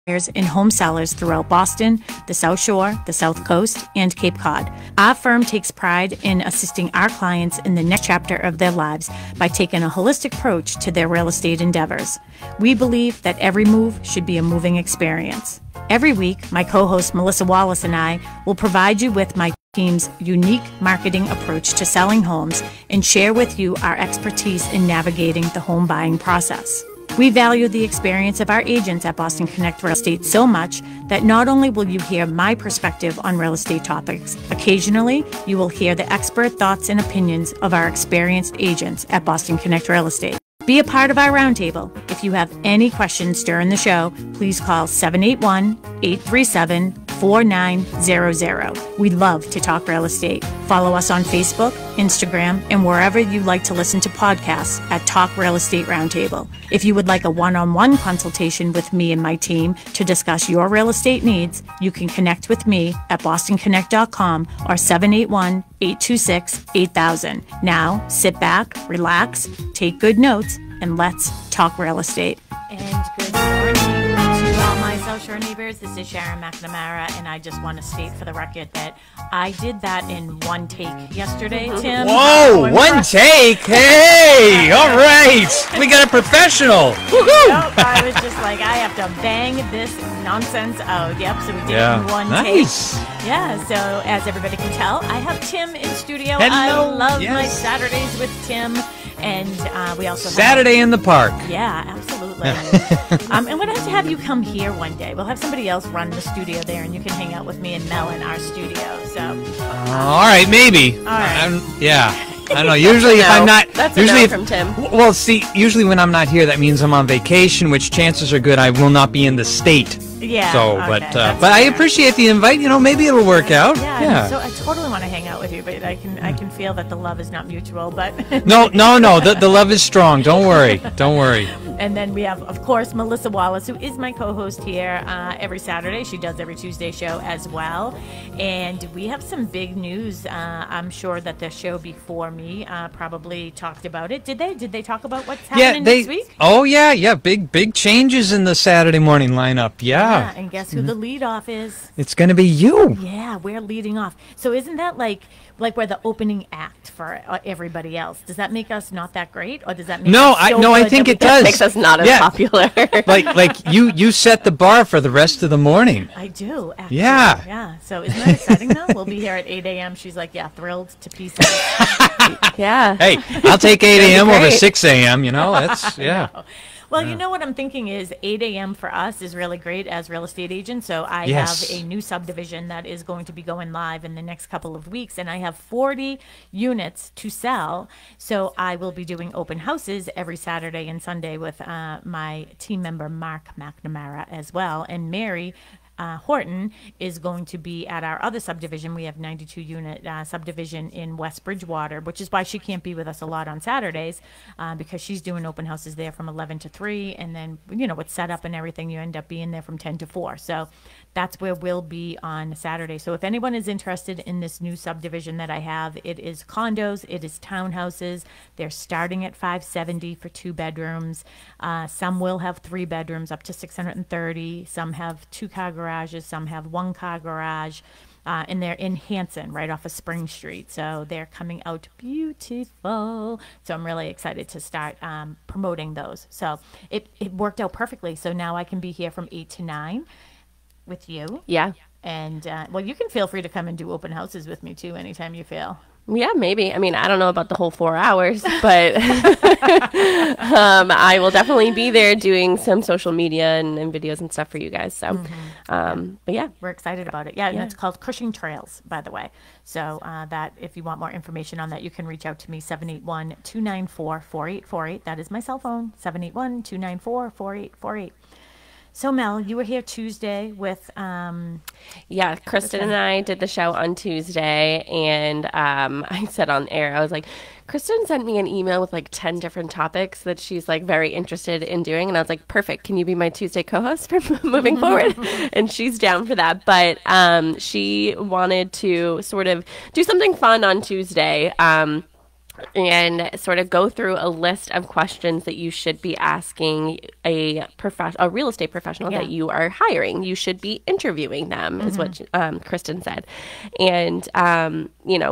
and home sellers throughout Boston, the South Shore, the South Coast, and Cape Cod. Our firm takes pride in assisting our clients in the next chapter of their lives by taking a holistic approach to their real estate endeavors. We believe that every move should be a moving experience. Every week, my co-host Melissa Wallace and I will provide you with my team's unique marketing approach to selling homes and share with you our expertise in navigating the home buying process. We value the experience of our agents at Boston Connect Real Estate so much that not only will you hear my perspective on real estate topics, occasionally you will hear the expert thoughts and opinions of our experienced agents at Boston Connect Real Estate. Be a part of our roundtable. If you have any questions during the show, please call 781-837-4900. We'd love to talk real estate. Follow us on Facebook, Instagram, and wherever you like to listen to podcasts at Talk Real Estate Roundtable. If you would like a one-on-one consultation with me and my team to discuss your real estate needs, you can connect with me at bostonconnect.com or 781-826-8000. Now, sit back, relax, take good notes, and let's talk real estate. And good morning to all my South Shore neighbors. This is Sharon McNamara, and I just want to state for the record that I did that in one take yesterday, Tim. Whoa, one take? Hey, all right. We got a professional. Woohoo! Nope, I was just like, I have to bang this nonsense out. Yep, so we did it in one take. Yeah, so as everybody can tell, I have Tim in studio. Hello. I love my Saturdays with Tim. And we also Saturday in the park. Yeah, absolutely. And we'll have to have you come here one day. We'll have somebody else run the studio there, and you can hang out with me and Mel in our studio. So, all right, maybe. All right. Yeah. I don't know. Usually, if I'm not, that's usually a no from Tim. Well, see, usually when I'm not here, that means I'm on vacation, which chances are good I will not be in the state. Yeah. So, okay, but I appreciate the invite. You know, maybe it'll work out. Yeah. So I totally want to hang out with you, but I can feel that the love is not mutual. But no. The love is strong. Don't worry. Don't worry. And then we have, of course, Melissa Wallace, who is my co-host here every Saturday. She does every Tuesday show as well. And we have some big news. I'm sure that the show before me probably talked about it. Did they? Did they talk about what's happening this week? Oh, yeah. Big changes in the Saturday morning lineup. Yeah. And guess who the leadoff is? It's going to be you. Yeah, we're leading off. So isn't that like we're the opening act for everybody else? Does that make us not that great, or does that make I think it does. It makes us not as popular. like you set the bar for the rest of the morning. I do. Actually. Yeah. Yeah. So isn't that exciting though? We'll be here at 8 a.m. She's like, yeah, thrilled to pieces. Yeah. Hey, I'll take 8 a.m. over 6 a.m. You know, that's Well, you know what I'm thinking is 8 a.m. for us is really great as real estate agents. So I have a new subdivision that is going to be going live in the next couple of weeks, and I have 40 units to sell. So I will be doing open houses every Saturday and Sunday with my team member, Mark McNamara, as well. And Mary Horton is going to be at our other subdivision. We have 92 unit subdivision in West Bridgewater, which is why she can't be with us a lot on Saturdays because she's doing open houses there from 11 to 3. And then, with setup and everything, you end up being there from 10 to 4. So that's where we'll be on Saturday. So if anyone is interested in this new subdivision that I have, it is condos, it is townhouses. They're starting at $570 for 2 bedrooms. Some will have 3 bedrooms up to $630. Some have 2-car garages. Some have 1-car garage. And they're in Hanson, right off of Spring Street. So they're coming out beautiful. So I'm really excited to start promoting those. So it worked out perfectly. So now I can be here from 8 to 9 with you. Yeah. And, you can feel free to come and do open houses with me, too, anytime you feel. Yeah, maybe. I mean, I don't know about the whole 4 hours, but I will definitely be there doing some social media and videos and stuff for you guys. So, but yeah. We're excited about it. Yeah, and it's called Cushing Trails, by the way. So that if you want more information on that, you can reach out to me, 781-294-4848. That is my cell phone, 781-294-4848. So, Mel, you were here Tuesday with... Kristen and I did the show on Tuesday, and I said on air, I was like, Kristen sent me an email with like 10 different topics that she's like very interested in doing, and I was like, perfect, can you be my Tuesday co-host for moving forward? And she's down for that, but she wanted to sort of do something fun on Tuesday. and sort of go through a list of questions that you should be asking a real estate professional that you are hiring. You should be interviewing them, is what Kristen said. And,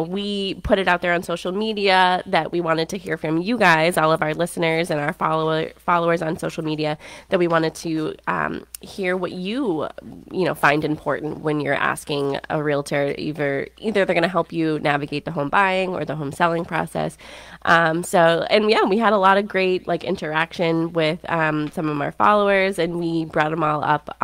we put it out there on social media that we wanted to hear from you guys, all of our listeners and our followers on social media, that we wanted to hear what you find important when you're asking a realtor. Either they're going to help you navigate the home buying or the home selling process. We had a lot of great interaction with some of our followers, and we brought them all up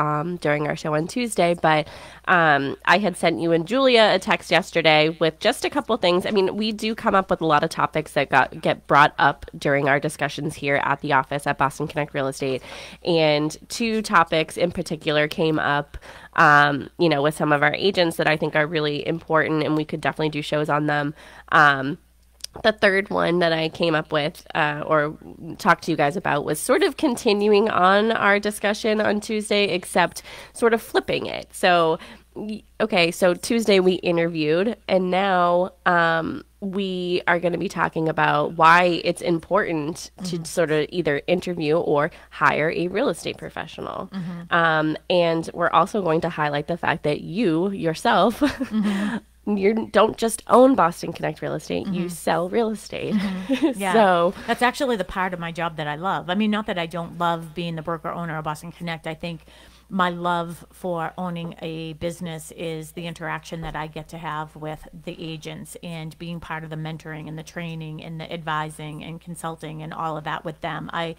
during our show on Tuesday. But I had sent you and Julia a text yesterday with just a couple things. I mean, we do come up with a lot of topics that get brought up during our discussions here at the office at Boston Connect Real Estate, and 2 topics in particular came up with some of our agents that I think are really important, and we could definitely do shows on them. The third one that I came up with or talked to you guys about was sort of continuing on our discussion on Tuesday, except sort of flipping it. So Tuesday we interviewed, and now we are going to be talking about why it's important to sort of either interview or hire a real estate professional. And we're also going to highlight the fact that you yourself you don't just own Boston Connect Real Estate, you sell real estate. Yeah. So that's actually the part of my job that I love. I mean, not that I don't love being the broker owner of Boston Connect. I think my love for owning a business is the interaction that I get to have with the agents and being part of the mentoring and the training and the advising and consulting and all of that with them. I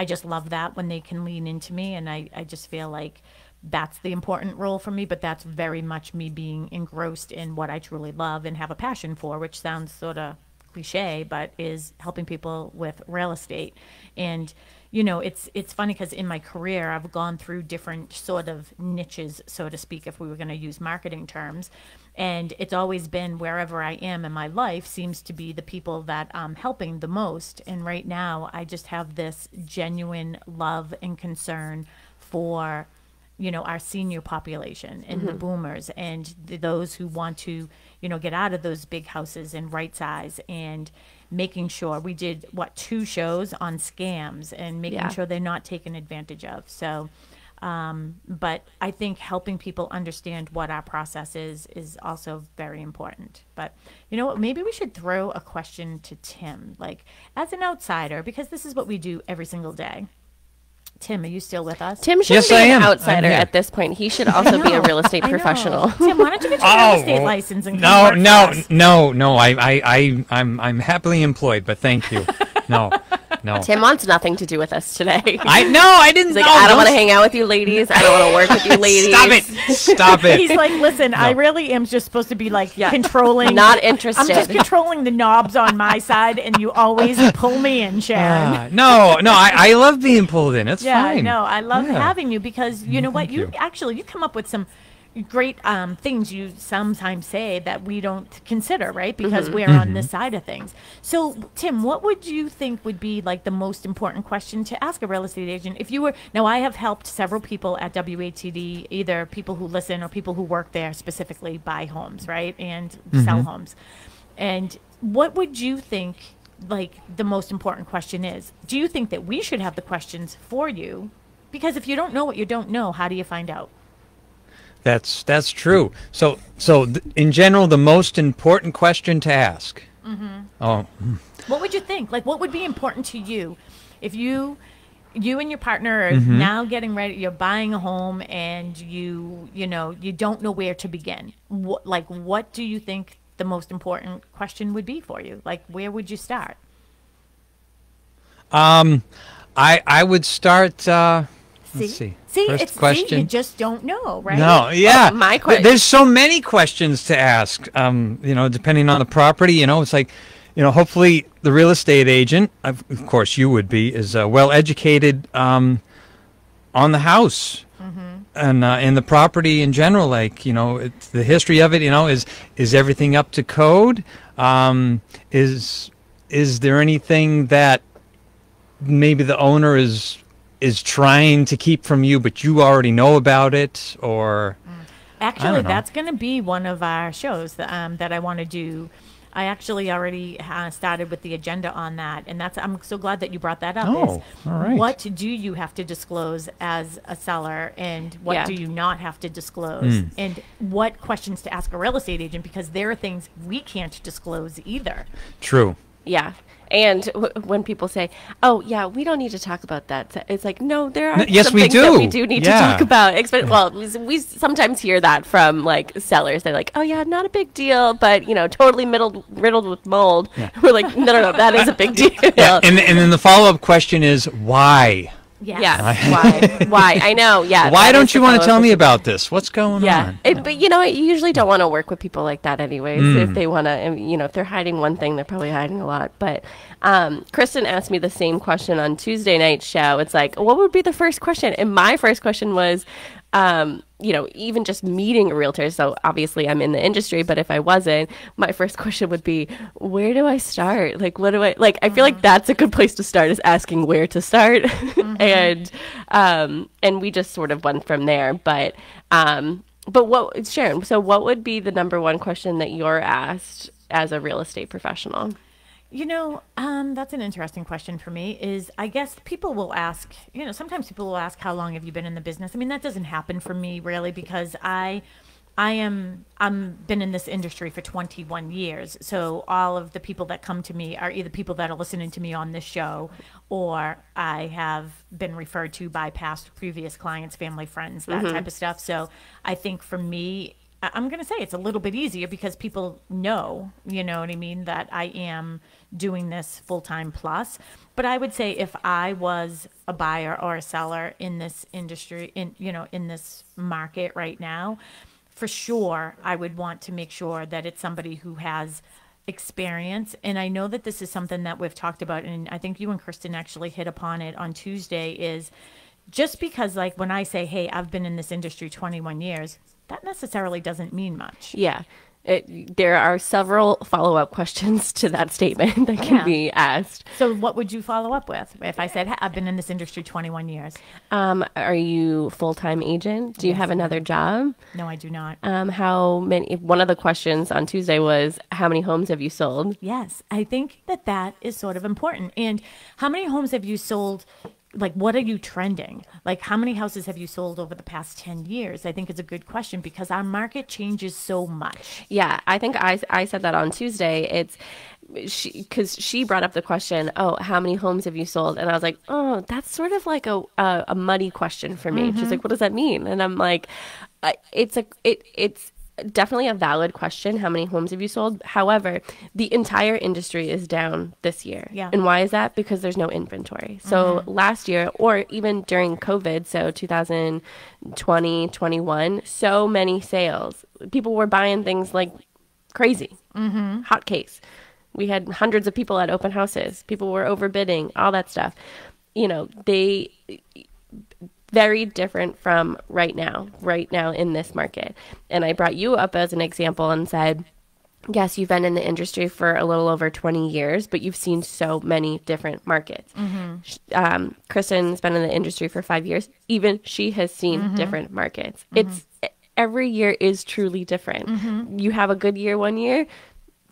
just love that when they can lean into me, and I just feel like that's the important role for me, but that's very much me being engrossed in what I truly love and have a passion for, which sounds sort of cliche, but is helping people with real estate. And it's funny because in my career I've gone through different sort of niches, so to speak, if we were going to use marketing terms, and it's always been wherever I am in my life seems to be the people that I'm helping the most. And right now I just have this genuine love and concern for our senior population and the boomers and those who want to, get out of those big houses and right size, and making sure we did 2 shows on scams and making sure they're not taken advantage of. So, but I think helping people understand what our process is also very important. But you know what, maybe we should throw a question to Tim, as an outsider, because this is what we do every single day. Tim, are you still with us? Tim shouldn't be an outsider at this point. He should also be a real estate professional. Tim, why don't you get your real estate license and No. I'm happily employed, but thank you. No. Tim wants nothing to do with us today. I didn't. He's like, I don't want to hang out with you ladies. I don't want to work with you ladies. Stop it. He's like, listen, I really am just supposed to be controlling. Not interested. I'm just controlling the knobs on my side, and you always pull me in, Sharon. No, I love being pulled in. It's fine. No, I love having you, because you know what? You come up with some great things you sometimes say that we don't consider, right? Because we're on this side of things. So, Tim, what would you think would be the most important question to ask a real estate agent if you were? Now, I have helped several people at WATD, either people who listen or people who work there specifically, buy homes, right, and sell homes. And what would you think the most important question is? Do you think that we should have the questions for you? Because if you don't know what you don't know, how do you find out? That's true. So in general, the most important question to ask. What would you think? What would be important to you if you and your partner are now getting ready? You're buying a home, and you don't know where to begin. What do you think the most important question would be for you? Where would you start? I would start. Let's see. First question. You just don't know, right? No, yeah. My question. There's so many questions to ask. Depending on the property, it's hopefully the real estate agent, of course you would be, is well educated on the house and in the property in general. It's the history of it. Is everything up to code? Is there anything that maybe the owner is trying to keep from you, but you already know about it? Or actually, that's going to be one of our shows that I want to do I actually already started with the agenda on that, and I'm so glad that you brought that up. Oh, all right. What do you have to disclose as a seller, and what do you not have to disclose, and what questions to ask a real estate agent, because there are things we can't disclose either. True. Yeah. And when people say, "Oh, yeah, we don't need to talk about that," it's like, no, there are yes, some we things do. that we do need to talk about. Well, we sometimes hear that from like sellers. They're like, "Oh, yeah, not a big deal," but totally riddled with mold. Yeah. We're like, no, that is a big deal. Yeah. And then the follow-up question is why? Yes. Yeah. Why? I know. Yeah. Why don't you want to tell me about this? What's going on? But you usually don't want to work with people like that anyways. If they want to, if they're hiding one thing, they're probably hiding a lot. But Kristen asked me the same question on Tuesday night's show. It's like, what would be the first question? And my first question was, even just meeting a realtor. So obviously I'm in the industry, but if I wasn't, my first question would be, where do I start? Like, what do I like? I feel like that's a good place to start, is asking where to start. And we just sort of went from there. But what, Sharon, so what would be the number one question that you're asked as a real estate professional? That's an interesting question for me. Is, I guess people will ask, sometimes people will ask, how long have you been in the business? I mean, that doesn't happen for me really, because I'm been in this industry for 21 years. So all of the people that come to me are either people that are listening to me on this show, or I have been referred to by previous clients, family, friends, that type of stuff. So I think for me, I'm going to say it's a little bit easier because people know, you know what I mean, that I am doing this full-time plus. But I would say if I was a buyer or a seller in this industry, in this market right now, for sure, I would want to make sure that it's somebody who has experience. And I know that this is something that we've talked about, and I think you and Kristen actually hit upon it on Tuesday, is just because, like, when I say, hey, I've been in this industry 21 years, that necessarily doesn't mean much. Yeah. There are several follow-up questions to that statement that can be asked. So what would you follow up with if I said, hey, I've been in this industry 21 years? Are you full-time agent? Do you have another job? No, I do not. How many? One of the questions on Tuesday was, how many homes have you sold? Yes, I think that is sort of important. And how many homes have you sold? Like, what are you trending? Like, how many houses have you sold over the past 10 years? I think it's a good question because our market changes so much. Yeah, I think I said that on Tuesday. Because she brought up the question, oh, how many homes have you sold? And I was like, oh, that's sort of like a muddy question for me. She's like, what does that mean? And I'm like, it's definitely a valid question. How many homes have you sold? However, the entire industry is down this year. Yeah. And why is that? Because there's no inventory. So last year, or even during COVID, so 2020, 21, so many sales. People were buying things like crazy. Hotcakes. We had hundreds of people at open houses. People were overbidding, all that stuff. They very different from right now in this market. And I brought you up as an example and said, yes, you've been in the industry for a little over 20 years, but you've seen so many different markets. Kristen's been in the industry for 5 years. Even she has seen different markets. It's every year is truly different. You have a good year one year,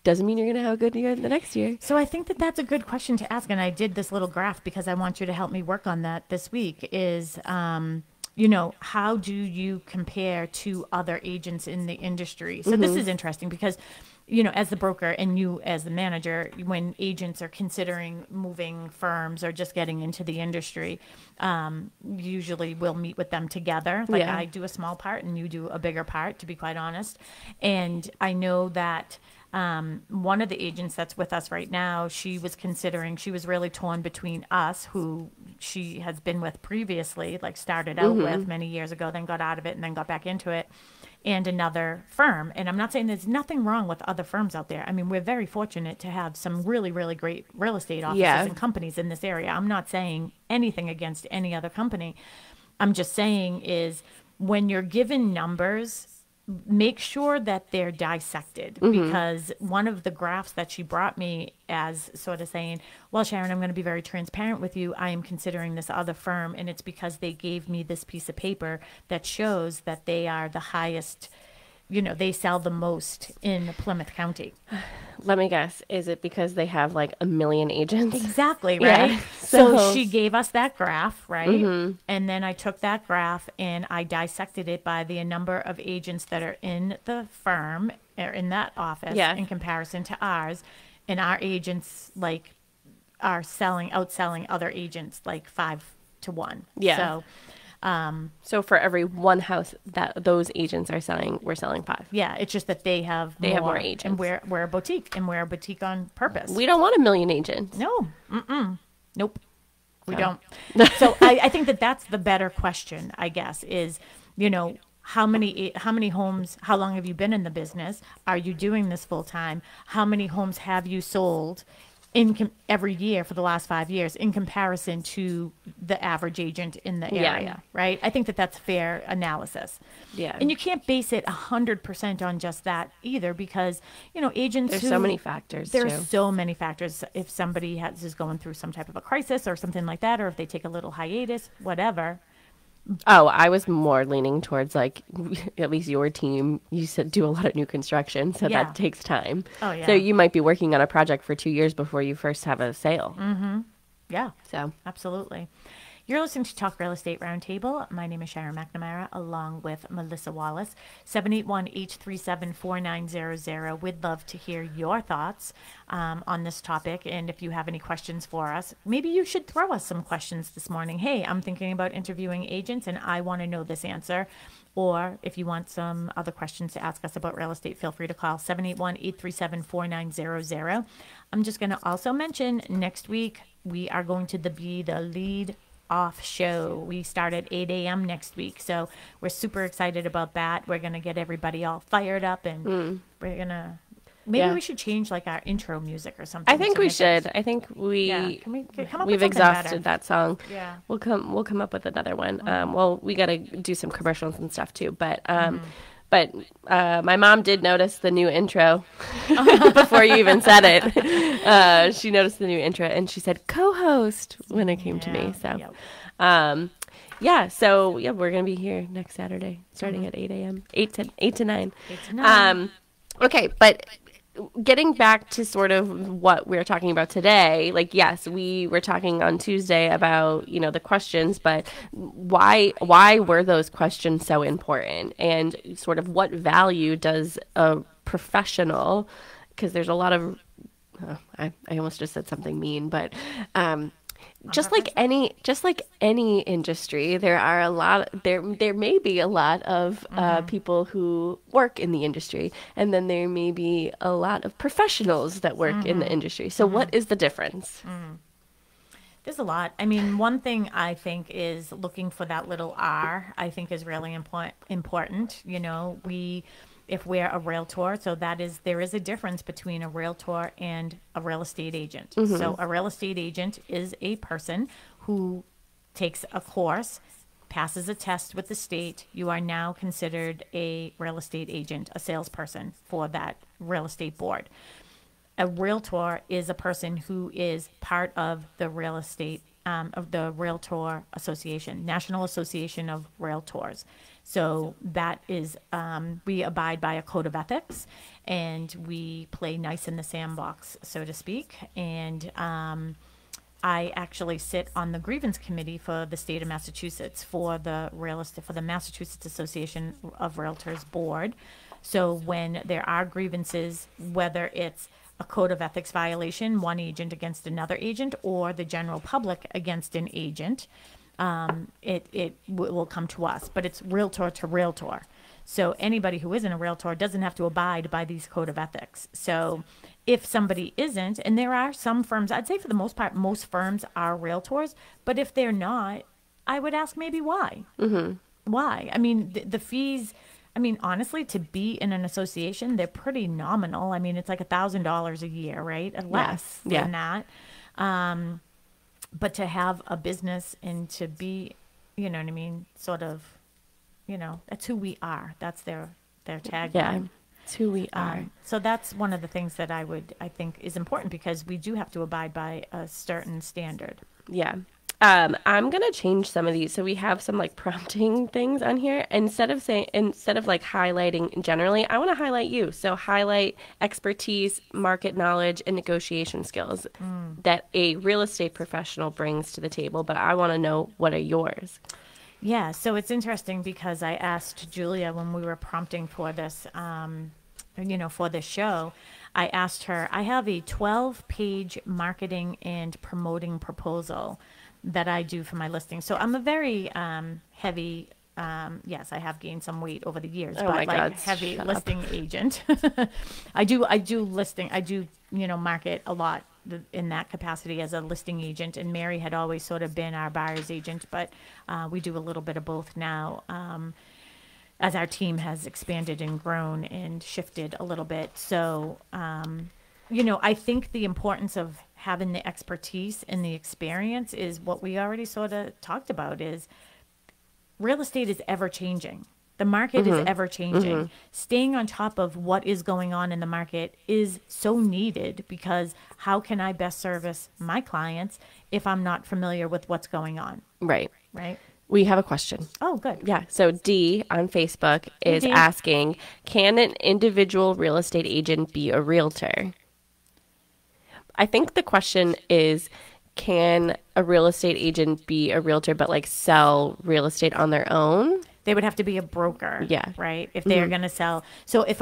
doesn't mean you're going to have a good year the next year. So I think that's a good question to ask. And I did this little graph because I want you to help me work on that this week is, how do you compare to other agents in the industry? So this is interesting because, as the broker and you as the manager, when agents are considering moving firms or just getting into the industry, usually we'll meet with them together. Like I do a small part and you do a bigger part, to be quite honest. And I know that one of the agents that's with us right now, she was really torn between us, who she has been with previously, like started out with many years ago, then got out of it and then got back into it, and another firm. And I'm not saying there's nothing wrong with other firms out there. I mean, we're very fortunate to have some really, really great real estate offices and companies in this area. I'm not saying anything against any other company. I'm just saying is when you're given numbers, make sure that they're dissected, because one of the graphs that she brought me as sort of saying, well, Sharon, I'm going to be very transparent with you. I am considering this other firm, and it's because they gave me this piece of paper that shows that they are the highest, they sell the most in Plymouth County. Let me guess. Is it because they have like a million agents? Exactly, right? Yeah. So she gave us that graph, right? And then I took that graph and I dissected it by the number of agents that are in the firm or in that office in comparison to ours. And our agents like are outselling other agents like 5 to 1. Yeah. So for every one house that those agents are selling, we're selling 5. Yeah, it's just that they have more agents. And we're a boutique, and we're a boutique on purpose. We don't want a million agents. No. Nope. We don't. So I think that's the better question, I guess, is, how many homes, how long have you been in the business? Are you doing this full time? How many homes have you sold every year for the last 5 years in comparison to the average agent in the area, right? I think that's fair analysis. Yeah. And you can't base it 100% on just that either, because, agents There's so many factors, There's so many factors. If somebody is going through some type of a crisis or something like that, or if they take a little hiatus, whatever. Oh, I was more leaning towards like, at least your team, you said do a lot of new construction, so that takes time. Oh, yeah. So you might be working on a project for 2 years before you first have a sale. Mm-hmm. Yeah. So absolutely. You're listening to Talk Real Estate Roundtable. My name is Sharon McNamara, along with Melissa Wallace. 781-837-4900. We'd love to hear your thoughts on this topic. And if you have any questions for us, maybe you should throw us some questions this morning. Hey, I'm thinking about interviewing agents, and I want to know this answer. Or if you want some other questions to ask us about real estate, feel free to call 781-837-4900. I'm just going to also mention next week we are going to be the lead off show. We start at 8 a.m. next week, so we're super excited about that. We're going to get everybody all fired up, and we're going to we should change like our intro music or something. I think we should. I think we've exhausted that song. Yeah, we'll come up with another one. Well, we got to do some commercials and stuff too, but my mom did notice the new intro before you even said it. She noticed the new intro and she said co-host when it came to me. So, so we're going to be here next Saturday starting at 8 a.m., 8 to 9. 8 to 9. Okay. But getting back to sort of what we're talking about today, like, yes, we were talking on Tuesday about, the questions, but why were those questions so important? And sort of what value does a professional, because there's a lot of, I almost just said something mean, but just like any industry, there may be a lot of people who work in the industry, and then there may be a lot of professionals that work in the industry. So what is the difference? There's a lot. I mean, one thing I think is looking for that little R, I think is really important. If we're a realtor, so there is a difference between a realtor and a real estate agent. So a real estate agent is a person who takes a course, passes a test with the state. You are now considered a real estate agent, a salesperson for that real estate board. A realtor is a person who is part of the real estate, of the Realtor Association, National Association of Realtors. So that is, we abide by a code of ethics, and we play nice in the sandbox, so to speak. And I actually sit on the grievance committee for the state of Massachusetts for the Massachusetts Association of Realtors board. So when there are grievances, whether it's a code of ethics violation, one agent against another agent, or the general public against an agent, it will come to us, but it's realtor to realtor. So anybody who isn't a realtor doesn't have to abide by these code of ethics. So if somebody isn't, and there are some firms, I'd say for the most part, most firms are realtors, but if they're not, I would ask maybe why. Why? I mean, the fees, honestly, to be in an association, they're pretty nominal. I mean, it's like $1,000 a year, right? Less than that. But to have a business and to be, sort of, that's who we are. That's their tagline. Yeah, it's who we are. So that's one of the things that I think is important, because we do have to abide by a certain standard. Yeah. I'm gonna change some of these. So we have some like prompting things on here. Instead of like highlighting generally, I want to highlight you. So highlight expertise, market knowledge, and negotiation skills that a real estate professional brings to the table. But I want to know, what are yours? Yeah, so it's interesting because I asked Julia when we were prompting for this, for this show. I asked her, I have a 12-page marketing and promoting proposal that I do for my listing. So I'm a very heavy, yes, I have gained some weight over the years, but like God, heavy listing agent. I do listing. I do, market a lot in that capacity as a listing agent. And Mary had always sort of been our buyer's agent, but we do a little bit of both now. As our team has expanded and grown and shifted a little bit. So, I think the importance of having the expertise and the experience is what we already sort of talked about, is real estate is ever changing. The market is ever changing. Staying on top of what is going on in the market is so needed, because how can I best service my clients if I'm not familiar with what's going on? Right. Right. We have a question. Oh, good. Yeah. So D on Facebook is asking, can an individual real estate agent be a realtor? I think the question is, can a real estate agent be a realtor but like sell real estate on their own? They would have to be a broker. Yeah. Right. If they're going to sell. So if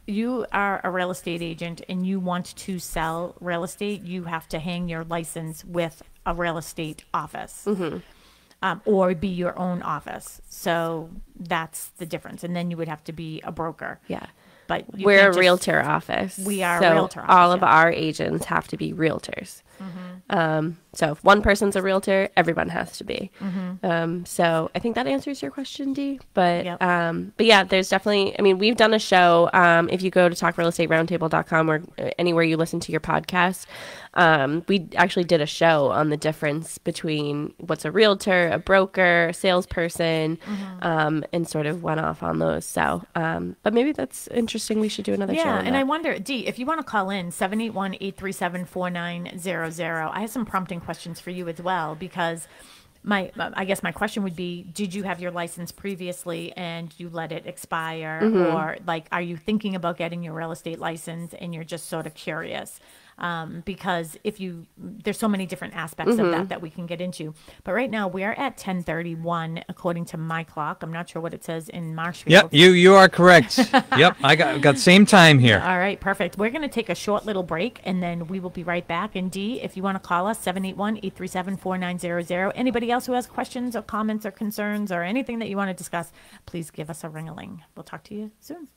you are a real estate agent and you want to sell real estate, you have to hang your license with a real estate office. Or be your own office. So that's the difference. And then you would have to be a broker. Yeah. But we're a realtor office. We are a realtor office. All of our agents have to be realtors. So if one person's a realtor, everyone has to be. So I think that answers your question, Dee. But yeah, there's definitely, we've done a show. If you go to talkrealestateroundtable.com or anywhere you listen to your podcast, we actually did a show on the difference between what's a realtor, a broker, a salesperson, and sort of went off on those. So, but maybe that's interesting. We should do another show. Yeah, and that. I wonder, Dee, if you want to call in, 781-837-4900. I have some prompting questions for you as well, because I guess my question would be, did you have your license previously and you let it expire? Or like, are you thinking about getting your real estate license and you're just sort of curious? Because there's so many different aspects of that we can get into. But right now we are at 10:31 according to my clock. I'm not sure what it says in Marshfield. Yep, you are correct. Yep, I got same time here. All right, perfect. We're going to take a short little break, and then we will be right back. And Dee, if you want to call us, 781-837-4900. Anybody else who has questions or comments or concerns or anything that you want to discuss, please give us a ring-a-ling. We'll talk to you soon.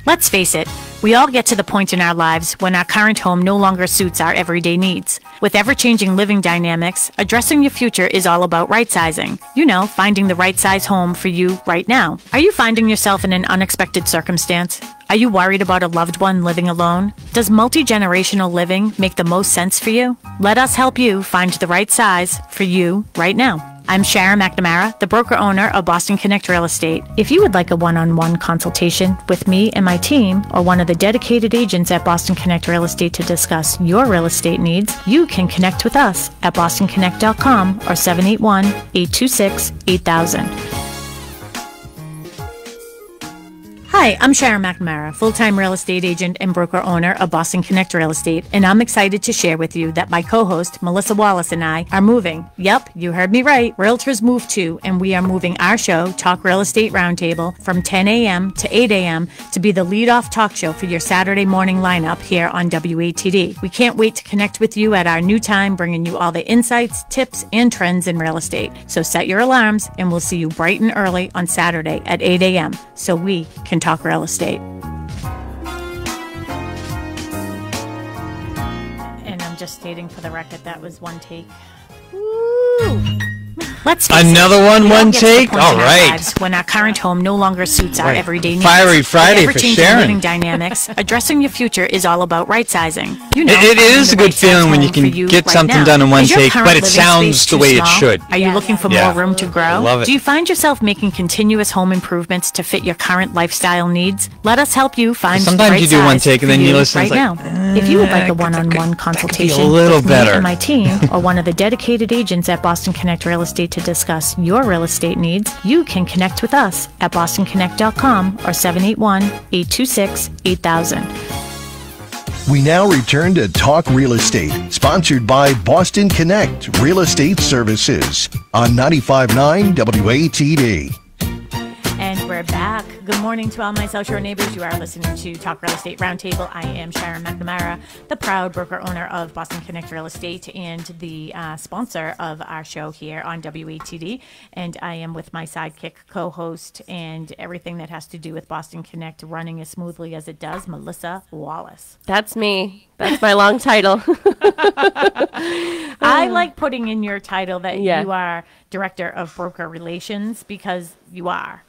Let's face it, we all get to the point in our lives when our current home no longer suits our everyday needs. With ever-changing living dynamics, addressing your future is all about right-sizing. Finding the right size home for you right now. Are you finding yourself in an unexpected circumstance? Are you worried about a loved one living alone? Does multi-generational living make the most sense for you? Let us help you find the right size for you right now. I'm Sharon McNamara, the broker-owner of Boston Connect Real Estate. If you would like a one-on-one consultation with me and my team, or one of the dedicated agents at Boston Connect Real Estate to discuss your real estate needs, you can connect with us at bostonconnect.com or 781-826-8000. Hi, I'm Sharon McNamara, full-time real estate agent and broker-owner of Boston Connect Real Estate, and I'm excited to share with you that my co-host, Melissa Wallace, and I are moving. Yep, you heard me right. Realtors move too, and we are moving our show, Talk Real Estate Roundtable, from 10 a.m. to 8 a.m. to be the lead-off talk show for your Saturday morning lineup here on WATD. We can't wait to connect with you at our new time, bringing you all the insights, tips, and trends in real estate. So set your alarms, and we'll see you bright and early on Saturday at 8 a.m. so we can talk real estate. And I'm just stating for the record, that was one take. Woo! Let's face Another it, one, we all one get to the take? point All in our right. lives when our current home no longer suits our Right. everyday needs. Fiery Friday With for ever-changing Sharon. living dynamics, addressing your future is all about right-sizing. You know, It finding is the a good right-size feeling when you home can for you get right something now. done in one Is your take, current but it living sounds space the too way it small? should. Are you looking for Yeah. more room to grow? Love it. Do you find yourself making continuous home improvements to fit your current lifestyle needs? Let us help you find the Sometimes right you do one size take and for then you listen, right it's like, now. If you would like a could- one-on-one could be a consultation little with me better. and my team or one of the dedicated agents at Boston Connect Real Estate to discuss your real estate needs, you can connect with us at bostonconnect.com or 781-826-8000. We now return to Talk Real Estate, sponsored by Boston Connect Real Estate Services on 95.9 WATD. And we're back. Good morning to all my South Shore neighbors. You are listening to Talk Real Estate Roundtable. I am Sharon McNamara, the proud broker owner of Boston Connect Real Estate and the sponsor of our show here on WATD. And I am with my sidekick co-host and everything that has to do with Boston Connect running as smoothly as it does, Melissa Wallace. That's me. That's my long title. I like putting in your title that Yeah. you are Director of Broker Relations because you are.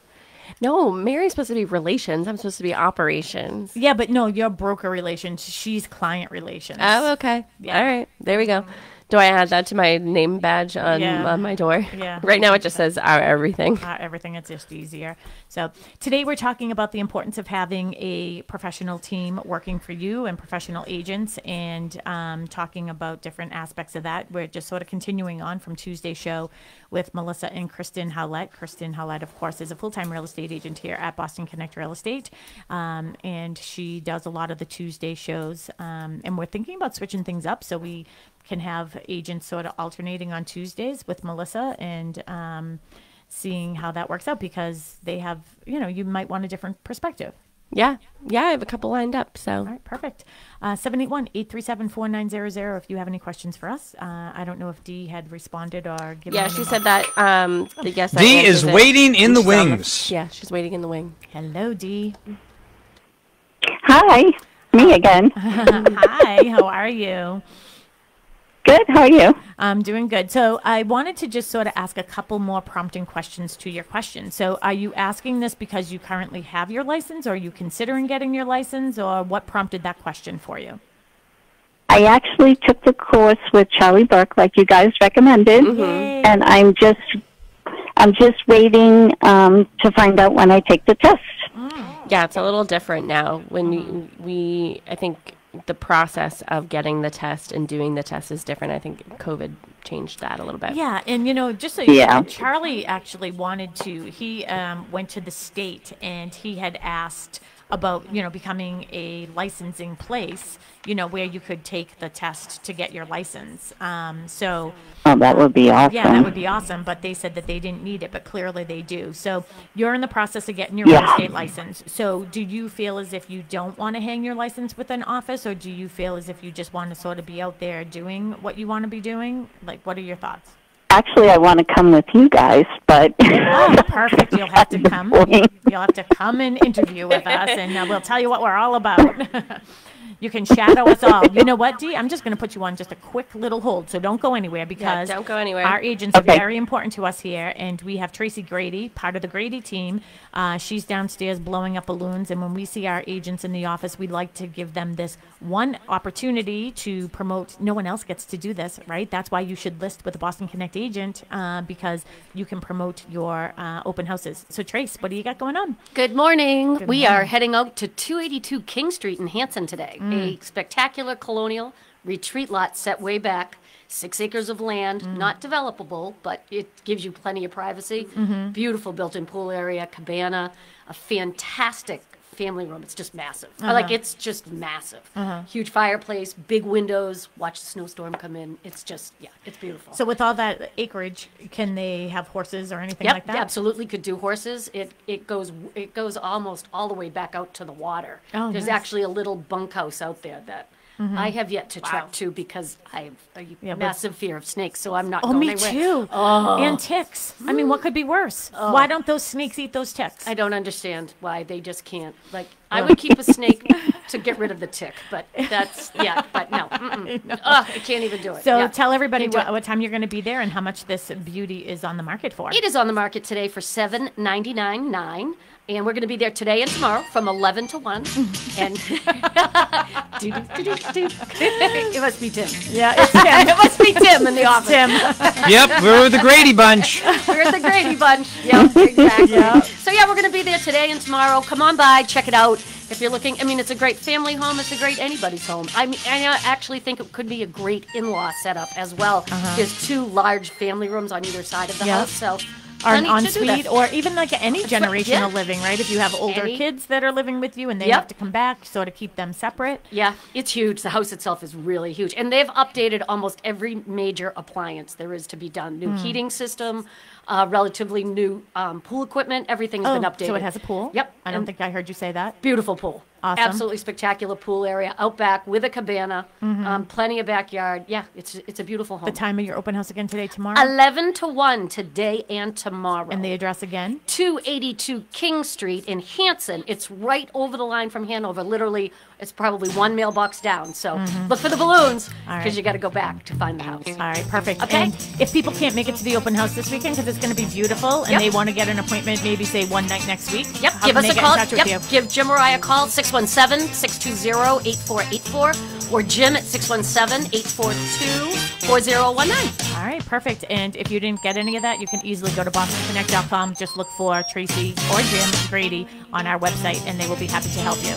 No, Mary's supposed to be relations. I'm supposed to be operations. Yeah, but no, you're broker relations. She's client relations. Oh, okay. Yeah. All right. There we go. Do I add that to my name badge on, Yeah. on my door? Yeah. Right now it just says our everything. Everything is just easier. So today we're talking about the importance of having a professional team working for you and professional agents and talking about different aspects of that. We're just sort of continuing on from Tuesday's show with Melissa and Kristen Howlett. Kristen Howlett, of course, is a full-time real estate agent here at Boston Connect Real Estate. And she does a lot of the Tuesday shows. And we're thinking about switching things up so we can have agents sort of alternating on Tuesdays with Melissa and seeing how that works out because they have, you might want a different perspective. Yeah. Yeah, I have a couple lined up. All So right, perfect. 781-837-4900 if you have any questions for us. I don't know if Dee had responded or given yeah, any- she said that. Yes, that Dee answers is it. waiting in the She's on wings. Yeah, she's waiting in the wing. Hello, Dee. Hi, me again. Hi, how are you? Good, how are you? I'm doing good. So I wanted to just sort of ask a couple more prompting questions to your question. So are you asking this because you currently have your license, or are you considering getting your license, or what prompted that question for you? I actually took the course with Charlie Burke, like you guys recommended, Yay. and I'm just waiting to find out when I take the test. Yeah, it's a little different now. When I think the process of getting the test and doing the test is different. I think COVID changed that a little bit. Yeah, and just so Yeah. Charlie actually wanted to. He went to the state and he had asked about becoming a licensing place, where you could take the test to get your license. So. Oh, that would be awesome. Yeah, that would be awesome, but they said that they didn't need it, but clearly they do. So you're in the process of getting your real Yeah. estate license. So do you feel as if you don't want to hang your license with an office, or do you feel as if you just want to sort of be out there doing what you want to be doing? Like, what are your thoughts? Actually, I want to come with you guys, but Oh, perfect. You'll have to come. point. You'll have to come and interview with us, and we'll tell you what we're all about. You can shadow us all. You know what, Dee? I'm just going to put you on just a quick little hold, so don't go anywhere because don't go anywhere. our agents are Okay. very important to us here, and we have Tracy Grady, part of the Grady team. She's downstairs blowing up balloons, and when we see our agents in the office, we like to give them this one opportunity to promote. No one else gets to do this, right? That's why you should list with a Boston Connect agent because you can promote your open houses. So, Trace, what do you got going on? Good morning. Good We morning. are heading out to 282 King Street in Hanson today. A spectacular colonial retreat lot set way back, 6 acres of land, not developable, but it gives you plenty of privacy. Beautiful built-in pool area, cabana, a fantastic family room. It's just massive. It's just massive. Huge fireplace, big windows, watch the snowstorm come in. It's just, it's beautiful. So, with all that acreage, can they have horses or anything Yep, like that? absolutely could do horses. It goes almost all the way back out to the water. Oh, There's nice. actually a little bunkhouse out there that I have yet to trek to because I have a massive fear of snakes, so I'm not Oh, going me anywhere. too. Oh. And ticks. I mean, what could be worse? Why don't those snakes eat those ticks? I don't understand why they just can't. Like, I would keep a snake to get rid of the tick, but that's, but no. I can't even do it. So tell everybody what time you're going to be there and how much this beauty is on the market for. It is on the market today for $7.99.9. And we're going to be there today and tomorrow from 11 to 1. And it must be Tim. Yeah, it's Tim. It must be Tim in the office. Tim. Yep, we're with the Grady Bunch. We're the Grady Bunch. Yep, exactly. So we're going to be there today and tomorrow. Come on by, check it out. If you're looking, it's a great family home. It's a great anybody's home. I actually think it could be a great in-law setup as well. There's 2 large family rooms on either side of the house, so. Or an ensuite, or even like any generational living, right? If you have older kids that are living with you and they have to come back, sort of keep them separate. Yeah, it's huge. The house itself is really huge. And they've updated almost every major appliance there is to be done. New heating system, relatively new pool equipment. Everything's been updated. So it has a pool? Yep. I don't think I heard you say that. Beautiful pool. Awesome. Absolutely spectacular pool area out back with a cabana, plenty of backyard. Yeah, it's a beautiful home. The time of your open house again today, tomorrow? 11 to 1 today and tomorrow. And the address again? 282 King Street in Hanson. It's right over the line from Hanover. Literally, it's probably 1 mailbox down. So look for the balloons because you got to go back to find the house. All right, perfect. Okay. And if people can't make it to the open house this weekend because it's going to be beautiful and they want to get an appointment, maybe say one night next week. Yep. Give us a call. Give Jim or I a call, 617-620-8484 or Jim at 617-842-4019. All right, perfect. And if you didn't get any of that, you can easily go to bostonconnect.com. Just look for Tracy or Jim Grady on our website, and they will be happy to help you.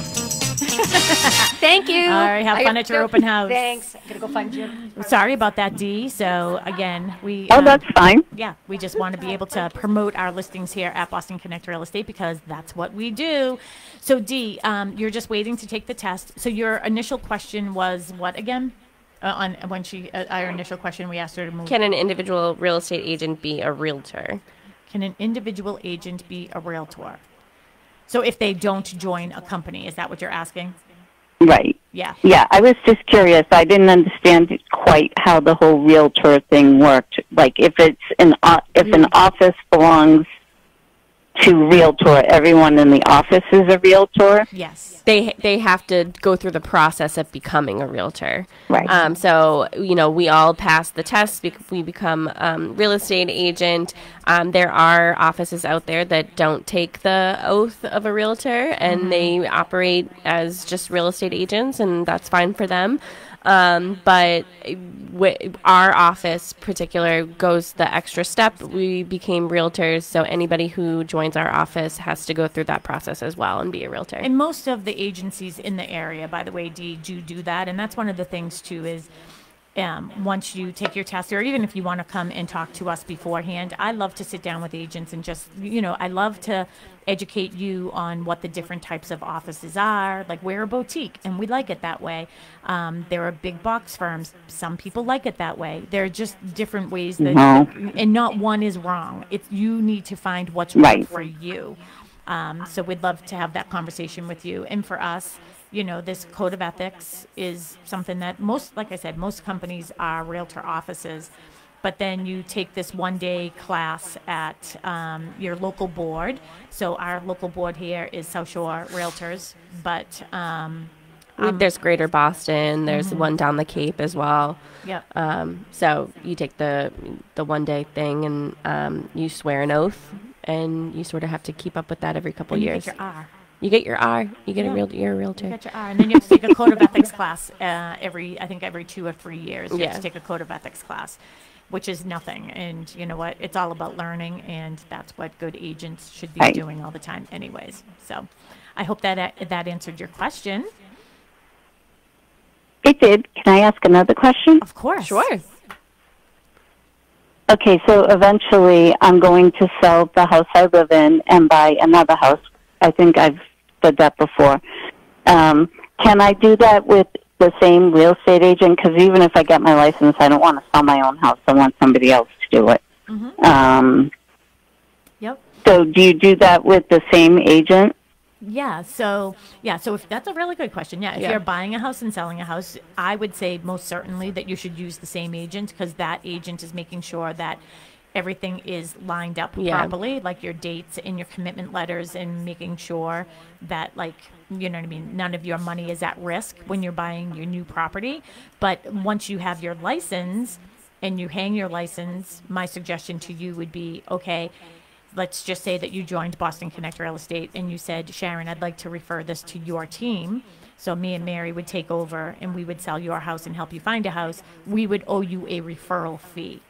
Thank you. All right, have fun at your open house. Thanks. I'm going to go find Jim. Sorry about that, Dee. So, again, we... that's fine. Yeah, we just want to be able to promote our listings here at Boston Connect Real Estate because that's what we do. So, Dee, you're just waiting to take the test. So your initial question was what again? Our initial question, we asked her to move. Can an individual real estate agent be a realtor? Can an individual agent be a realtor? So if they don't join a company, is that what you're asking? Right. Yeah. Yeah, I was just curious. I didn't understand quite how the whole realtor thing worked. Like if it's an office belongs to realtor, everyone in the office is a realtor? Yes. They have to go through the process of becoming a realtor. Right. So, we all pass the test. We become real estate agent. There are offices out there that don't take the oath of a realtor, and they operate as just real estate agents, and that's fine for them. But our office particular goes the extra step. We became realtors, so anybody who joins our office has to go through that process as well and be a realtor. And most of the agencies in the area, by the way, do that. And that's one of the things, too, is once you take your test, or even if you want to come and talk to us beforehand, I love to sit down with agents and just, I love to educate you on what the different types of offices are. Like, we're a boutique, and we like it that way. There are big box firms. Some people like it that way. There are just different ways that, and not one is wrong. You need to find what's right for you. So we'd love to have that conversation with you. And for us, this code of ethics is something that most companies are realtor offices. But then you take this one-day class at your local board. So our local board here is South Shore Realtors, but there's Greater Boston. There's one down the Cape as well. Yep. So you take the one-day thing and you swear an oath, and you sort of have to keep up with that every couple of years. You get your R. You get your R. You get you're a realtor. You get your R, and then you have to take a code of ethics class every 2 or 3 years. You have to take a code of ethics class, which is nothing. And you know what? It's all about learning, and that's what good agents should be doing all the time anyways. So I hope that answered your question. It did. Can I ask another question? Of course. Sure. Okay, so eventually I'm going to sell the house I live in and buy another house. I think I've said that before. Can I do that with the same real estate agent? Because even if I get my license, I don't want to sell my own house. I want somebody else to do it. Yep. So do you do that with the same agent? So if that's a really good question. If you're buying a house and selling a house, I would say most certainly that you should use the same agent, because that agent is making sure that everything is lined up properly, like your dates and your commitment letters, and making sure that, like, you know what I mean, none of your money is at risk when you're buying your new property. But once you have your license and you hang your license, my suggestion to you would be, okay, let's just say that you joined Boston Connect Real Estate and you said, Sharon, I'd like to refer this to your team. So me and Mary would take over and we would sell your house and help you find a house. We would owe you a referral fee.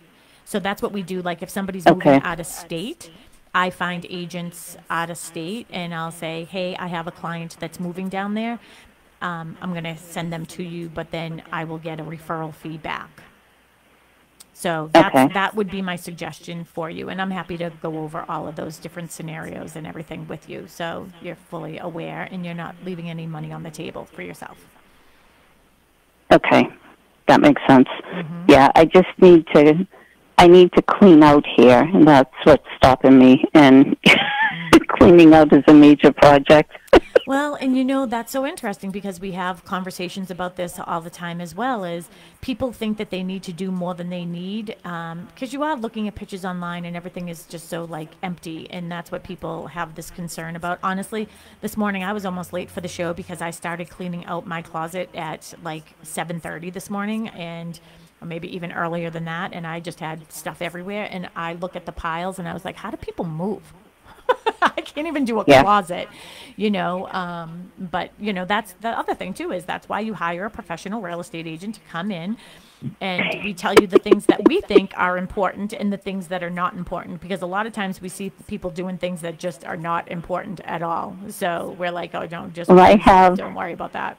So that's what we do. Like if somebody's moving out of state, I find agents out of state and I'll say, hey, I have a client that's moving down there. I'm going to send them to you, but then I will get a referral fee back. So that would be my suggestion for you. And I'm happy to go over all of those different scenarios and everything with you, so you're fully aware and you're not leaving any money on the table for yourself. Okay, that makes sense. Yeah, I just need to clean out here, and that's what's stopping me. And cleaning out is a major project. Well, and you know, that's so interesting because we have conversations about this all the time as well, is people think that they need to do more than they need, because you are looking at pictures online and everything is just so like empty, and that's what people have this concern about. Honestly, this morning I was almost late for the show because I started cleaning out my closet at like 7:30 this morning, or maybe even earlier than that, and I just had stuff everywhere, and I look at the piles and I was like, how do people move? I can't even do a closet, you know, but, you know, that's the other thing, too, is that's why you hire a professional real estate agent to come in and we tell you the things that we think are important and the things that are not important, because a lot of times we see people doing things that just are not important at all. So we're like, oh, don't worry about that.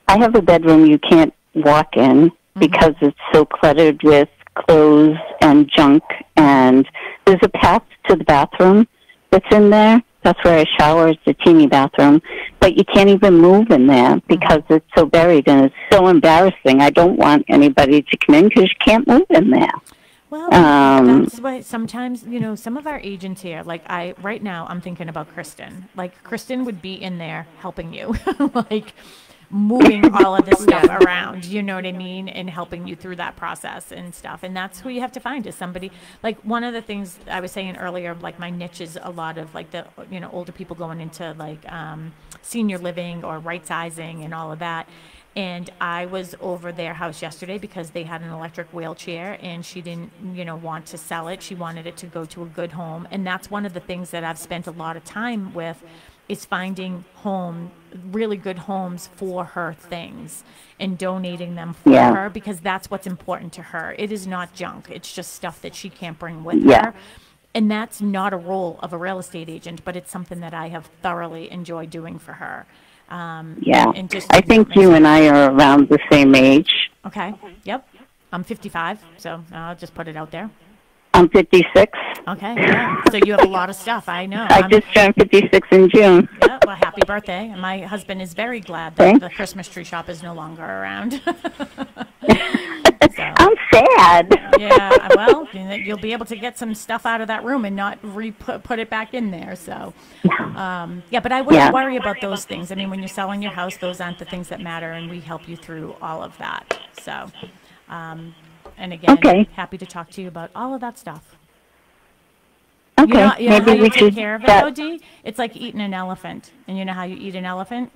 I have a bedroom you can't walk in because it's so cluttered with clothes and junk, and there's a path to the bathroom that's in there. That's where I shower. It's a teeny bathroom, but you can't even move in there because it's so buried, and it's so embarrassing. I don't want anybody to come in because you can't move in there. Well, that's why sometimes, you know, some of our agents here, like right now I'm thinking about Kristen. Like Kristen would be in there helping you, like moving all of this stuff around, you know what I mean, and helping you through that process and stuff. And that's who you have to find, is somebody. Like one of the things I was saying earlier, like my niche is a lot of like the, you know, older people going into like senior living or right sizing and all of that. And I was over their house yesterday because they had an electric wheelchair and she didn't, you know, want to sell it. She wanted it to go to a good home. And that's one of the things that I've spent a lot of time with, is finding really good homes for her things and donating them for her, because that's what's important to her. It is not junk. It's just stuff that she can't bring with her. And that's not a role of a real estate agent, but it's something that I have thoroughly enjoyed doing for her. And just, I think you and I are around the same age. Okay. Yep. I'm 55, so I'll just put it out there. I'm 56. Okay, yeah. So you have a lot of stuff, I know. I just turned 56 in June. Yeah, well, happy birthday. And my husband is very glad that the Christmas tree shop is no longer around. I'm sad. Yeah, well, you'll be able to get some stuff out of that room and not put it back in there. So, but I wouldn't worry about those things. I mean, when you're selling your house, those aren't the things that matter, and we help you through all of that. So, and again, happy to talk to you about all of that stuff. Okay, you know maybe how you we take should care of it, OD? It's like eating an elephant. And you know how you eat an elephant?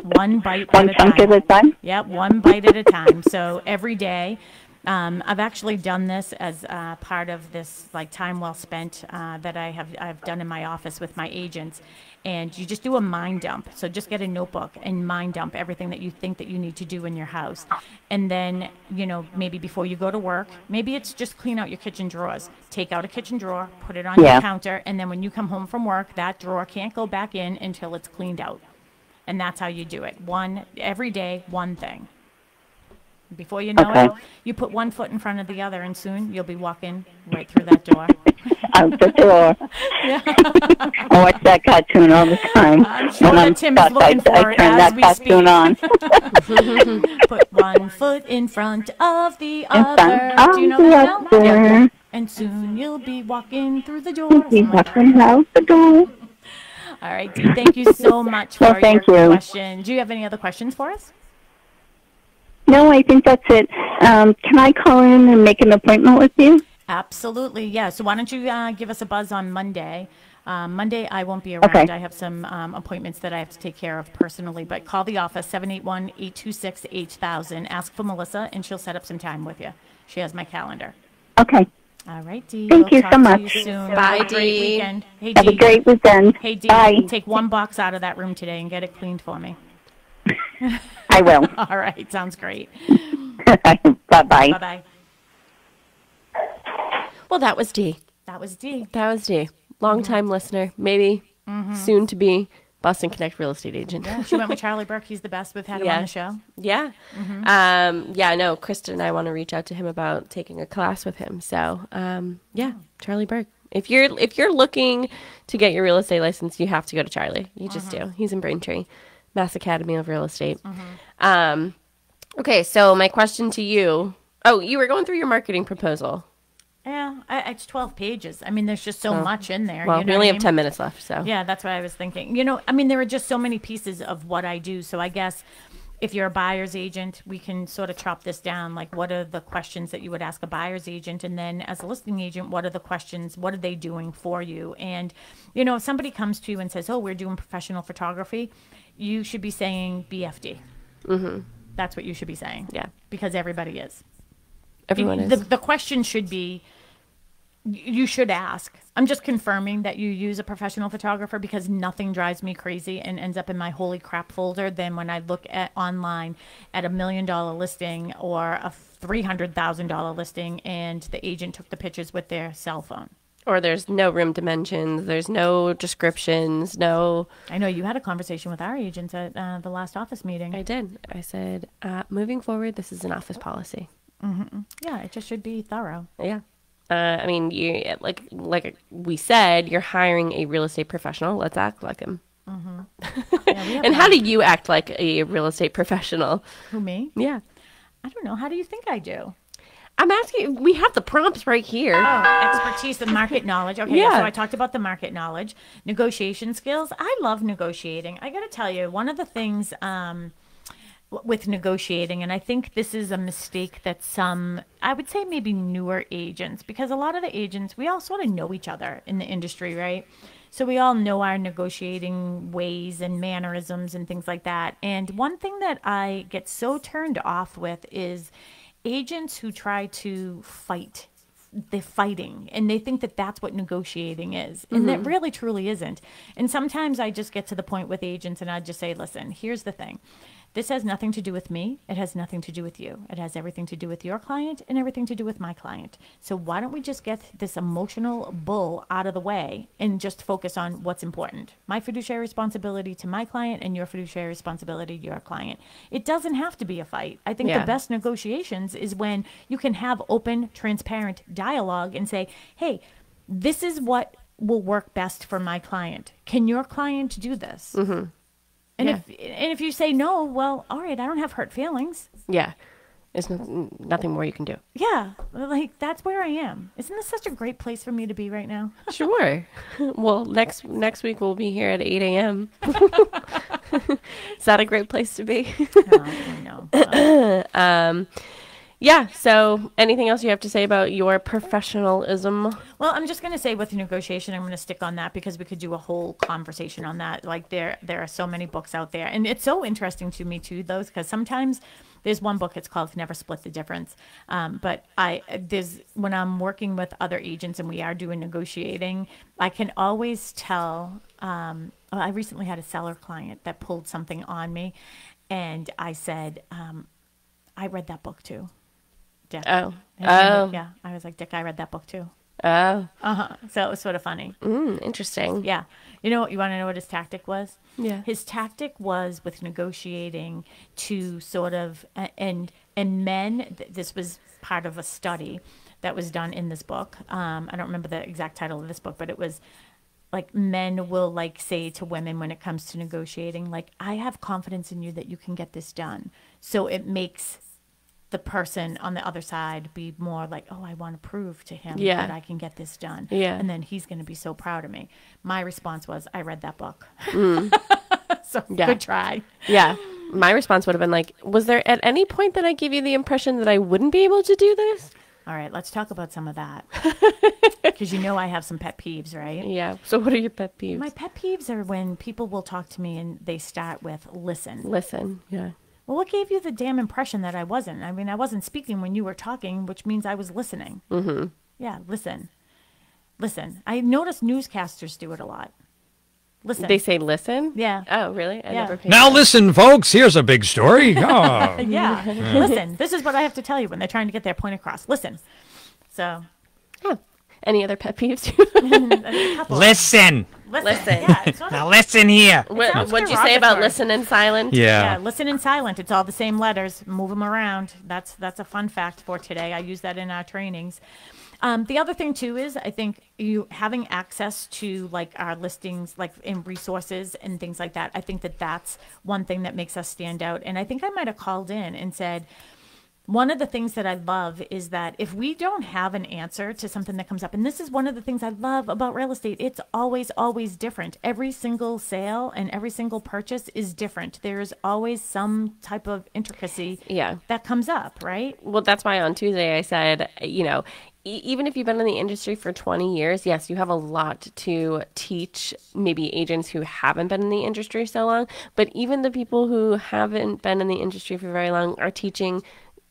One bite at a time. One chunk at a time? Yep, one bite at a time. So every day, I've actually done this as part of this like time well spent that I've done in my office with my agents. And you just do a mind dump. So just get a notebook and mind dump everything that you think that you need to do in your house. And then, you know, maybe before you go to work, maybe it's just clean out your kitchen drawers. Take out a kitchen drawer, put it on your counter, and then when you come home from work, that drawer can't go back in until it's cleaned out. And that's how you do it. Every day, one thing. Before you know it, you put one foot in front of the other, and soon you'll be walking right through that door. Out the door. I watch that cartoon all the time. I'm sure that Tim is looking for it as we speak. On. Put one foot in front of the other. Do you know that now? And soon you'll be walking through the door. Be walking out the door. All right, Dee, thank you so much for your question. Do you have any other questions for us? No, I think that's it. Can I call in and make an appointment with you? Absolutely, yeah. So why don't you give us a buzz on Monday? Monday, I won't be around. Okay. I have some appointments that I have to take care of personally. But call the office, 781-826-8000. Ask for Melissa, and she'll set up some time with you. She has my calendar. Okay. All right, Dee. Thank you so much. You soon. Bye, Have a great Dee. weekend. Hey, Have a Dee. great weekend. Hey, Dee. Bye. Take one box out of that room today and get it cleaned for me. I will. All right, sounds great. Bye-bye. Bye-bye. Well, that was Dee. That was Dee. Long-time listener, maybe soon to be Boston Connect real estate agent. Yeah, she went with Charlie Burke. He's the best. We've had him on the show. Yeah. No, Kristen and I want to reach out to him about taking a class with him. So, Charlie Burke. If you're looking to get your real estate license, you have to go to Charlie. You just do. He's in Braintree, Mass Academy of Real Estate. Okay, so my question to you. Oh, you were going through your marketing proposal. Yeah, it's 12 pages. I mean, there's just so much in there. Well, you know we only what I have mean? 10 minutes left, so. Yeah, that's what I was thinking. You know, I mean, there are just so many pieces of what I do. So I guess if you're a buyer's agent, we can sort of chop this down. Like, what are the questions that you would ask a buyer's agent? And then as a listing agent, what are the questions? What are they doing for you? And, you know, if somebody comes to you and says, oh, we're doing professional photography, you should be saying BFD. That's what you should be saying. Yeah. Because everybody is. Everyone is. The question should be, you should ask. I'm just confirming that you use a professional photographer, because nothing drives me crazy and ends up in my holy crap folder than when I look at online at $1 million listing or a $300,000 listing and the agent took the pictures with their cell phone. Or there's no room dimensions, there's no descriptions, no... I know you had a conversation with our agents at the last office meeting. I did. I said, moving forward, this is an office policy. Yeah, it just should be thorough. Yeah. I mean, you like we said, you're hiring a real estate professional. Let's act like him. Yeah, And how do you act like a real estate professional? Who, me? Yeah. I don't know. How do you think I do? I'm asking, we have the prompts right here. Oh, expertise and market knowledge. Okay, Yeah. so I talked about the market knowledge. Negotiation skills. I love negotiating. I got to tell you, one of the things with negotiating, and I think this is a mistake that some, I would say maybe newer agents, because a lot of the agents, we all sort of know each other in the industry, right? So we all know our negotiating ways and mannerisms and things like that. And one thing that I get so turned off with is agents who try to fight. They're fighting and they think that that's what negotiating is. And that really truly isn't. And sometimes I just get to the point with agents and I just say, listen, here's the thing. This has nothing to do with me. It has nothing to do with you. It has everything to do with your client and everything to do with my client. So why don't we just get this emotional bull out of the way and just focus on what's important? My fiduciary responsibility to my client and your fiduciary responsibility to your client. It doesn't have to be a fight. I think the best negotiations is when you can have open, transparent dialogue and say, hey, this is what will work best for my client. Can your client do this? And if you say no, well, all right, I don't have hurt feelings. Yeah. There's nothing more you can do. Yeah, like that's where I am. Isn't this such a great place for me to be right now? Sure. Well, next week we'll be here at 8 a.m. Is that a great place to be? No. Yeah. So anything else you have to say about your professionalism? Well, I'm just going to say with negotiation, I'm going to stick on that because we could do a whole conversation on that. Like there are so many books out there. And it's so interesting to me too, those, because sometimes there's one book, it's called Never Split the Difference. But when I'm working with other agents and we are doing negotiating, I can always tell, I recently had a seller client that pulled something on me and I said, I read that book too. Dick. Oh. Yeah. I was like, Dick, I read that book too. Oh. So it was sort of funny. Interesting. Yeah. You want to know what his tactic was? Yeah. His tactic was with negotiating to sort of, and men, this was part of a study that was done in this book. I don't remember the exact title of this book, but it was like men will like say to women when it comes to negotiating, like, I have confidence in you that you can get this done. So it makes the person on the other side be more like, oh, I want to prove to him Yeah. that I can get this done. Yeah. And then he's going to be so proud of me. My response was, I read that book. So Yeah. good try. Yeah. My response would have been like, was there at any point that I gave you the impression that I wouldn't be able to do this? All right, let's talk about some of that. Because I have some pet peeves, right? Yeah. So what are your pet peeves? My pet peeves are when people will talk to me and they start with listen. Listen. Yeah. Well, what gave you the damn impression that I wasn't? I mean, I wasn't speaking when you were talking, which means I was listening. Mm-hmm. Yeah, listen. Listen. I notice newscasters do it a lot. Listen. They say listen? Yeah. Oh, really? I Yeah. never paid Now attention. listen, folks. Here's a big story. Oh. Yeah. Listen. This is what I have to tell you when they're trying to get their point across. Listen. So. Oh. Any other pet peeves? A couple. Listen. Listen. Yeah, it's sort of- Now listen here. What'd sounds you say about derogatory. listen and silent? Yeah, Yeah. listen in silent. It's all the same letters. Move them around. That's a fun fact for today. I use that in our trainings. The other thing too is I think you having access to like our listings, like in resources and things like that. I think that's one thing that makes us stand out. And I think I might have called in and said, one of the things that I love is that if we don't have an answer to something that comes up, and this is one of the things I love about real estate, it's always, always different. Every single sale and every single purchase is different. There's always some type of intricacy Yeah. that comes up, right? Well, that's why on Tuesday I said, even if you've been in the industry for 20 years, yes, you have a lot to teach maybe agents who haven't been in the industry so long. But even the people who haven't been in the industry for very long are teaching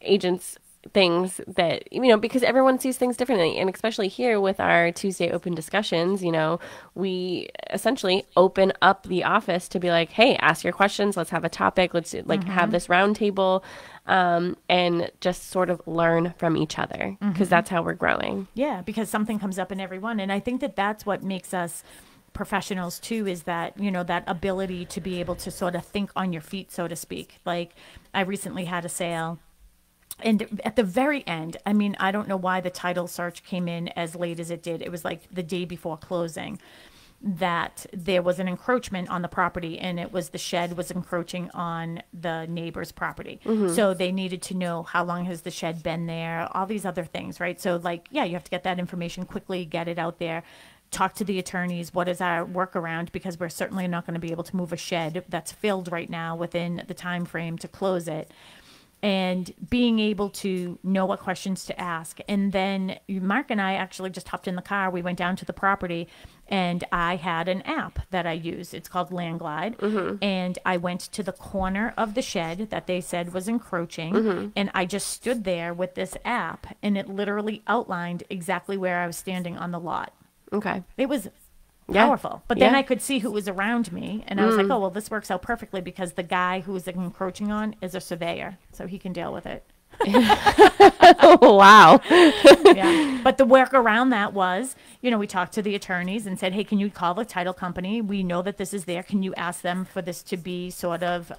agents things that, because everyone sees things differently. And especially here with our Tuesday open discussions, we essentially open up the office to be like, hey, ask your questions. Let's have a topic. Let's have this roundtable and just sort of learn from each other because that's how we're growing. Yeah, because something comes up in everyone. And I think that's what makes us professionals too, is that, that ability to be able to sort of think on your feet, so to speak. Like I recently had a sale. And at the very end, I mean, I don't know why the title search came in as late as it did. It was like the day before closing that there was an encroachment on the property, and it was the shed was encroaching on the neighbor's property. So they needed to know how long has the shed been there, all these other things, right? So like, yeah, you have to get that information quickly, get it out there. Talk to the attorneys. What is our workaround? Because we're certainly not going to be able to move a shed that's filled right now within the time frame to close it. And being able to know what questions to ask. And then Mark and I actually just hopped in the car. We went down to the property, and I had an app that I use. It's called Landglide. And I went to the corner of the shed that they said was encroaching. And I just stood there with this app, and it literally outlined exactly where I was standing on the lot. Okay. It was Yeah. powerful. But then Yeah. I could see who was around me, and I was like, oh, well, this works out perfectly because the guy who was encroaching on is a surveyor, so he can deal with it. Oh, wow. Yeah. But the work around that was, we talked to the attorneys and said, hey, can you call the title company? We know that this is there. Can you ask them for this to be sort of,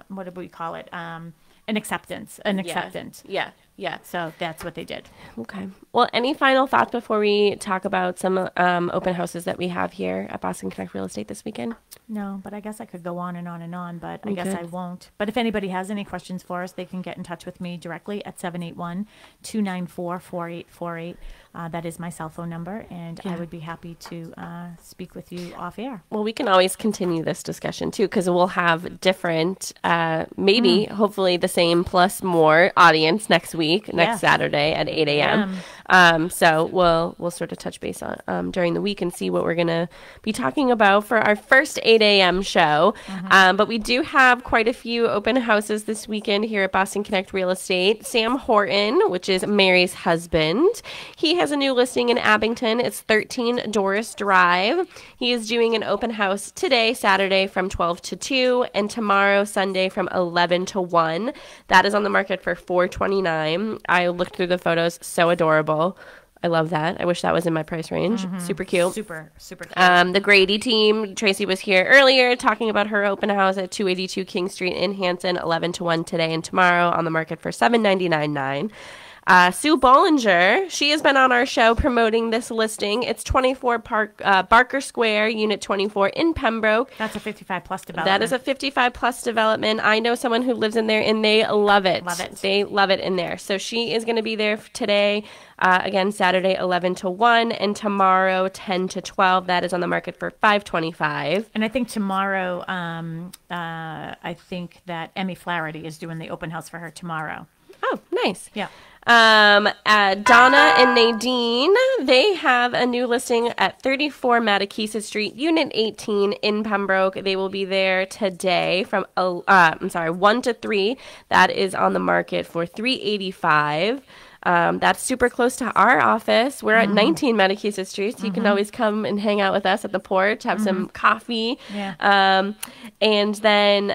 what do we call it? An acceptance. Yeah. Yeah. So that's what they did. Okay. Well, any final thoughts before we talk about some open houses that we have here at Boston Connect Real Estate this weekend? No, but I guess I could go on and on and on, but I guess Okay. I won't. But if anybody has any questions for us, they can get in touch with me directly at 781-294-4848. That is my cell phone number, and I would be happy to speak with you off air. Well, we can always continue this discussion too, because we'll have different, maybe hopefully the same plus more audience next week, next Saturday at 8 a.m. So we'll sort of touch base on during the week and see what we're going to be talking about for our first 8 a.m. show. But we do have quite a few open houses this weekend here at Boston Connect Real Estate. Sam Horton, which is Mary's husband, he has a new listing in Abington. It's 13 Doris Drive. He is doing an open house today, Saturday, from 12 to 2, and tomorrow, Sunday, from 11 to 1. That is on the market for $429. I looked through the photos. So adorable. I love that. I wish that was in my price range. Super cute. Super cute. The Grady team, Tracy was here earlier talking about her open house at 282 King Street in Hanson, 11 to 1 today and tomorrow, on the market for $799.9. Sue Bollinger, she has been on our show promoting this listing. It's 24 Barker Square, Unit 24 in Pembroke. That's a 55-plus development. That is a 55-plus development. I know someone who lives in there, and they love it. Love it. They love it in there. So she is going to be there today, again, Saturday 11 to 1, and tomorrow 10 to 12. That is on the market for $525. And I think tomorrow, I think that Emmy Flaherty is doing the open house for her tomorrow. Oh, nice. Yeah. Donna and Nadine, they have a new listing at 34 Mattakesa Street, Unit 18 in Pembroke. They will be there today from 1 to 3. That is on the market for $385. That's super close to our office. We're at 19 Mattakesa Street, so you can always come and hang out with us at the porch, have some coffee. Yeah. And then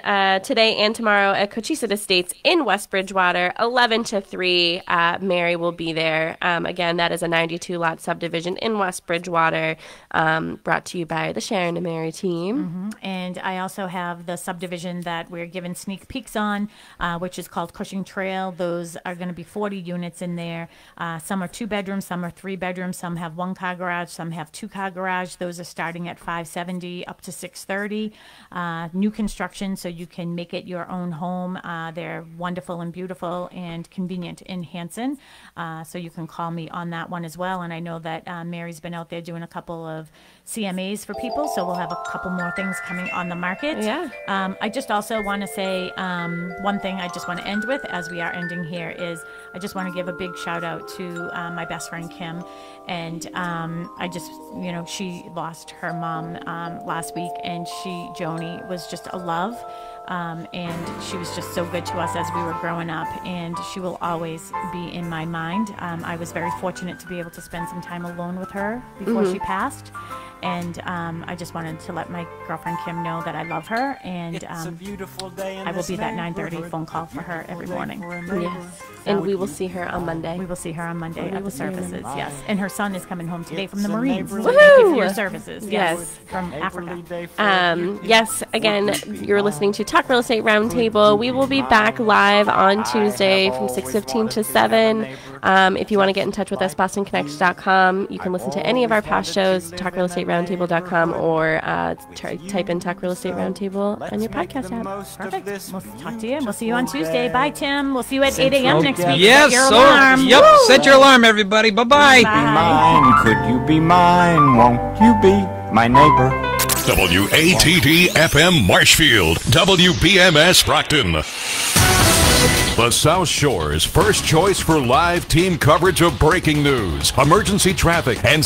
today and tomorrow at Cochise Estates in West Bridgewater, 11 to 3, Mary will be there. Again, that is a 92-lot subdivision in West Bridgewater, brought to you by the Sharon and Mary team. And I also have the subdivision that we're given sneak peeks on, which is called Cushing Trail. Those are going to be 40 units in there. Some are 2 bedrooms, some are 3 bedrooms, some have 1-car garage, some have 2-car garage. Those are starting at $570 up to $630. New construction, so you can make it your own home. They're wonderful and beautiful and convenient in Hanson. So you can call me on that one as well. And I know that Mary's been out there doing a couple of CMAs for people, so we'll have a couple more things coming on the market. Yeah. I just also want to say one thing I just want to end with as we are ending here is I just want to give a big shout out to my best friend Kim. And I just, she lost her mom last week, and Joni was just a love. And she was just so good to us as we were growing up, and she will always be in my mind. I was very fortunate to be able to spend some time alone with her before she passed. And I just wanted to let my girlfriend Kim know that I love her, and I will be that 9:30 phone call for her every morning. Yes. And we will see her on Monday. We will see her on Monday at the services, yes. And her son is coming home today from the Marines. So Woohoo! thank you for your services, Yes. from Africa. Yes, again, you're listening to Talk Real Estate Roundtable. We will be back live on Tuesday from 6:15 to 7. If you want to get in touch with us, BostonConnect.com. You can listen to any of our past shows, TalkRealEstateRoundtable.com, or type in Talk Real Estate Roundtable on your podcast app. Perfect. We'll talk to you, and we'll see you on Tuesday. Bye, Tim. We'll see you at 8 a.m. next week. Yes. Set your alarm. Yep. Woo! Set your alarm, everybody. Bye-bye. Mine, could you be mine? Won't you be my neighbor? WATD-FM Marshfield, WBMS Brockton. The South Shore's first choice for live team coverage of breaking news, emergency traffic, and